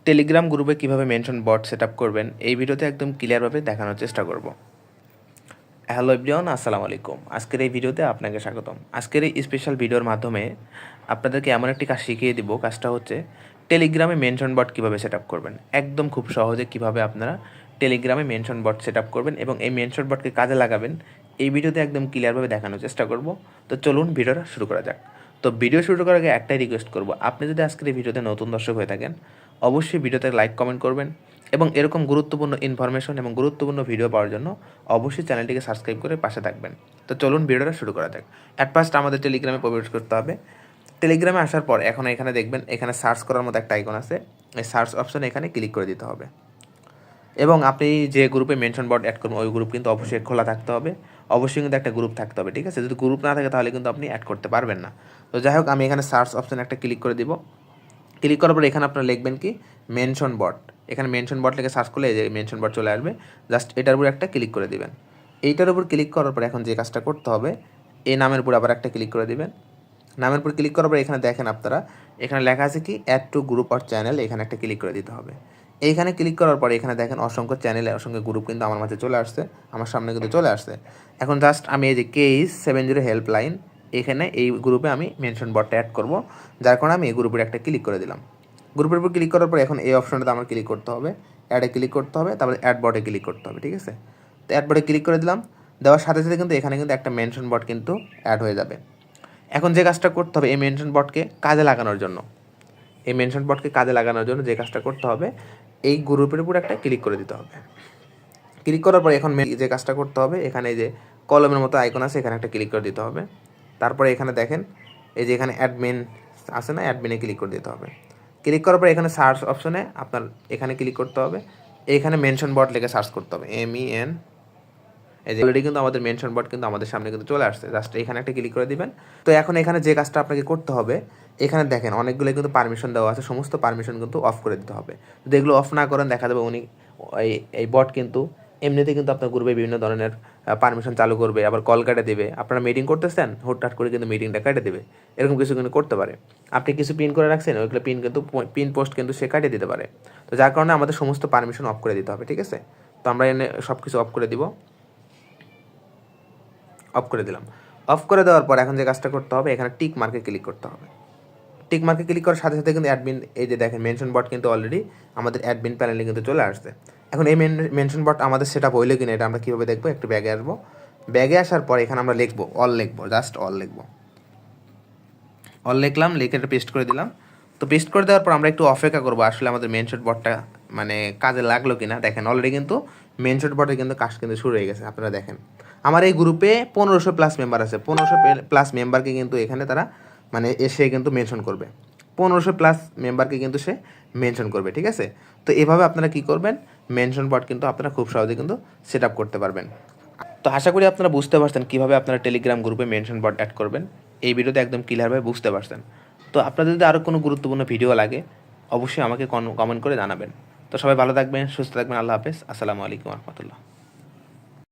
Telegram গ্রুপে কিভাবে mention বট set up করবেন এই ভিডিওতে একদম ক্লিয়ারভাবে দেখানোর চেষ্টা করব। হ্যালো এভরিওয়ান, আসসালামু আলাইকুম। আজকের এই ভিডিওতে আপনাকে স্বাগতম। আজকের এই স্পেশাল ভিডিওর মাধ্যমে আপনাদেরকে এমন একটি কাজ শিখিয়ে দিব। কাজটা হচ্ছে টেলিগ্রামে মেনশন বট কীভাবে সেট আপ করবেন। একদম খুব সহজে কিভাবে আপনারা টেলিগ্রামে মেনশন বট সেট আপ করবেন এবং এই মেনশন বটকে কাজে লাগাবেন এই ভিডিওতে একদম ক্লিয়ারভাবে দেখানোর চেষ্টা করব। তো চলুন ভিডিওটা শুরু করা যাক। তো ভিডিও শুরু করার আগে একটাই রিকোয়েস্ট করব, আপনি যদি আজকের এই ভিডিওতে নতুন দর্শক হয়ে থাকেন অবশ্যই ভিডিওতে লাইক কমেন্ট করবেন এবং এরকম গুরুত্বপূর্ণ ইনফরমেশন এবং গুরুত্বপূর্ণ ভিডিও পাওয়ার জন্য অবশ্যই চ্যানেলটিকে সাবস্ক্রাইব করে পাশে থাকবেন। তো চলুন ভিডিওটা শুরু করা যাক। অ্যাট ফার্স্ট আমাদের টেলিগ্রামে প্রবেশ করতে হবে। টেলিগ্রামে আসার পর এখন এখানে দেখবেন এখানে সার্চ করার মতো একটা আইকন আছে, এই সার্চ অপশনে এখানে ক্লিক করে দিতে হবে এবং আপনি যে গ্রুপে মেনশন বট অ্যাড করবেন ওই গ্রুপ কিন্তু অবশ্যই খোলা থাকতে হবে। অবশ্যই কিন্তু একটা গ্রুপ থাকতে হবে, ঠিক আছে? যদি গ্রুপ না থাকে তাহলে কিন্তু আপনি অ্যাড করতে পারবেন না। তো যাই হোক, আমি এখানে সার্চ অপশনে একটা ক্লিক করে দিব। ক্লিক করার পর এখানে আপনারা লিখবেন কি মেনশন বট। এখানে মেনশন বট লিখে সার্চ করলে এই যে মেনশন বট চলে আসবে। জাস্ট এটার উপর একটা ক্লিক করে দিবেন। এইটার উপর ক্লিক করার পর এখন যে কাজটা করতে হবে, এই নামের উপর আবার একটা ক্লিক করে দিবেন। নামের উপর ক্লিক করার পর এখানে দেখেন আপনারা এখানে লেখা আছে কি add to group or channel, এখানে একটা ক্লিক করে দিতে হবে। এইখানে ক্লিক করার পরে এখানে দেখেন অসংখ্য চ্যানেল অসংখ্য গ্রুপ কিন্তু আমার মাঝে চলে আসছে, আমার সামনে কিন্তু চলে আসছে। এখন জাস্ট আমি এই যে KE70 হেল্পলাইন এখানে এই গ্রুপে আমি মেনশন বটটা অ্যাড করব, যার কারণে আমি এই গ্রুপের একটা ক্লিক করে দিলাম। গ্রুপের উপর ক্লিক করার পর এখন এই অপশনটাতে আমার ক্লিক করতে হবে, অ্যাডে ক্লিক করতে হবে, তারপরে অ্যাড বটে ক্লিক করতে হবে, ঠিক আছে? তো অ্যাড বটে ক্লিক করে দিলাম। দেওয়ার সাথে সাথে কিন্তু এখানে কিন্তু একটা মেনশন বট কিন্তু অ্যাড হয়ে যাবে। এখন যে কাজটা করতে হবে এই মেনশন বটকে কাজে লাগানোর জন্য, যে কাজটা করতে হবে এই গ্রুপের উপর একটা ক্লিক করে দিতে হবে। ক্লিক করার পর এখন যে কাজটা করতে হবে এখানে এই যে কলমের মতো আইকন আছে এখানে একটা ক্লিক করে দিতে হবে। তারপরে এখানে দেখেন এই যে এখানে অ্যাডমিন আছে না, অ্যাডমিনে ক্লিক করে দিতে হবে। ক্লিক করার পর এখানে সার্চ অপশনে আপনার এখানে ক্লিক করতে হবে। এখানে মেনশন বট লিখে সার্চ করতে হবে, MEN। এই যে অলরেডি কিন্তু আমাদের মেনশন বট কিন্তু আমাদের সামনে কিন্তু চলে আসছে। জাস্ট এখানে একটা ক্লিক করে দিবেন। তো এখন এখানে যে কাজটা আপনাকে করতে হবে এখানে দেখেন অনেকগুলো কিন্তু পারমিশন দেওয়া আছে, সমস্ত পারমিশন কিন্তু অফ করে দিতে হবে। যদি এগুলো অফ না করেন দেখা যাবে উনি এই বট কিন্তু এমনিতে কিন্তু আপনার গ্রুপে বিভিন্ন ধরনের পারমিশন চালু করবে, আবার কল কেটে দেবে। আপনারা মিটিং করতেছেন হুটহাট করে কিন্তু মিটিংটা কেটে দেবে, এরকম কিছু কিন্তু করতে পারে। আপনি কিছু পিন করে রাখছেন ওইগুলো পিন পোস্ট কিন্তু সে কাটিয়ে দিতে পারে। তো যার কারণে আমাদের সমস্ত পারমিশন অফ করে দিতে হবে, ঠিক আছে? তো আমরা এনে সব কিছু অফ করে দিব। অফ করে দিলাম। অফ করে দেওয়ার পর এখন যে কাজটা করতে হবে এখানে টিক মার্কে ক্লিক করতে হবে। টিক মার্কে ক্লিক করার সাথে সাথে কিন্তু অ্যাডমিন এই যে দেখেন মেনশন বট কিন্তু অলরেডি আমাদের অ্যাডমিন প্যানেলে কিন্তু চলে আসছে। এখন এই মেনশন বট আমাদের সেটা হইলো কিনা এটা আমরা কীভাবে দেখবো, একটু ব্যাগে আসবো। ব্যাগে আসার পর এখানে আমরা লিখবো অল, লিখবো জাস্ট অল লিখবো। অল লিখলাম, লিখে এটা পেস্ট করে দিলাম। তো পেস্ট করে দেওয়ার পর আমরা একটু অপেক্ষা করবো আসলে আমাদের মেনশন বটটা মানে কাজে লাগলো কিনা। দেখেন অলরেডি কিন্তু মেনশন বটের কিন্তু কাজ কিন্তু শুরু হয়ে গেছে। আপনারা দেখেন আমার এই গ্রুপে 1500+ মেম্বার আছে। 1500+ মেম্বারকে কিন্তু এখানে তারা মানে এসে কিন্তু মেনশন করবে। 1500+ মেম্বারকে কিন্তু সে মেনশন করবে, ঠিক আছে? তো এভাবে আপনারা কি করবেন, মেনশন বট কিন্তু আপনারা খুব সহজে কিন্তু সেট আপ করতে পারবেন। তো আশা করি আপনারা বুঝতে পারছেন কীভাবে আপনারা টেলিগ্রাম গ্রুপে মেনশন বট অ্যাড করবেন। এই ভিডিওতে একদম ক্লিয়ারভাবে বুঝতে পারছেন। তো আপনাদের যদি আরও কোনো গুরুত্বপূর্ণ ভিডিও লাগে অবশ্যই আমাকে কমেন্ট করে জানাবেন। তো সবাই ভালো থাকবেন, সুস্থ থাকবেন। আল্লাহ হাফেজ, আসসালামু আলাইকুম রহমতুল্লাহ।